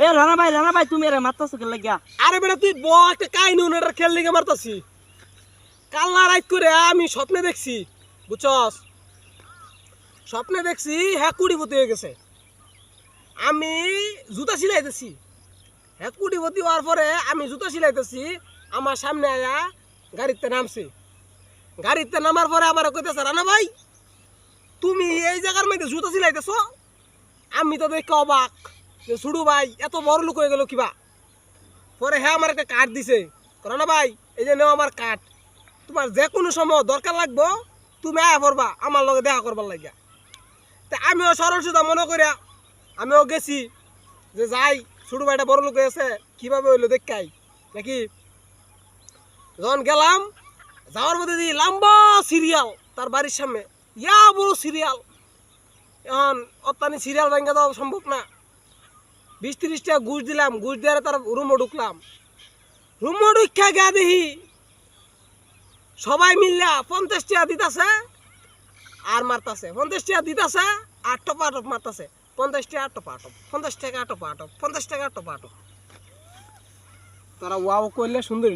এ রানা ভাই তুমি এরে মারতাছো কে লাগিয়া? আরে বেটা তুই ব একটা কাহিনী ওনার খেল লিগে মারতাছি। কাল্লা রাত করে আমি স্বপ্নে দেখছি, বুঝছস? স্বপ্নে দেখছি হ্যাঁ কুড়িপতি হয়ে গেছে। আমি জুতা সিলাইতেছি, হ্যাঁ কুড়িপতি হওয়ার পরে আমি জুতা সিলাইতেছি, আমার সামনে আয়া গাড়িতে নামছি। গাড়িতে নামার পরে আমার কইতেছে, রানা ভাই তুমি এই জায়গার মধ্যে জুতা সিলাইতেছ? আমি তো দেখে অবাক যে ছুড়ু ভাই এত বড় লোক হয়ে গেল কিবা। পরে হ্যাঁ আমার একটা কার্ড দিছে, রানা ভাই এই যে নেও আমার কার্ড, তোমার যে কোনো সময় দরকার লাগবো তুমি আয়া পড়বা আমার লগে দেখা করবার লাগিয়া। তা আমিও সরল সুদা মনে করিয়া আমিও গেছি যে যাই ছোট ভাইটা বড় লোক হয়েছে কীভাবে হইলো দেখাই নাকি। যখন গেলাম যাওয়ার মধ্যে দিই লম্বা সিরিয়াল তার বাড়ির সামনে, ইয়া বড় সিরিয়াল। এখন অত্যানি সিরিয়াল ভাঙ্গা দেওয়া সম্ভব না। 20-30 টাকা ঘুষ দিলাম, ঘুষ দিয়ে তার রুমও ঢুকলাম। রুমও ঢুকা গিয়া দেখি সবাই মিললা 50 টাকা দিতেছে আর মারতাছে, 50 টাকা দিতেছে আর টপা টপ মারতাছে, 50 টাকা টপা টপ, 50 টাকা টপা টপ, 50 টাকা টপা টপ। তারা ওয়াও করলে সুন্দর।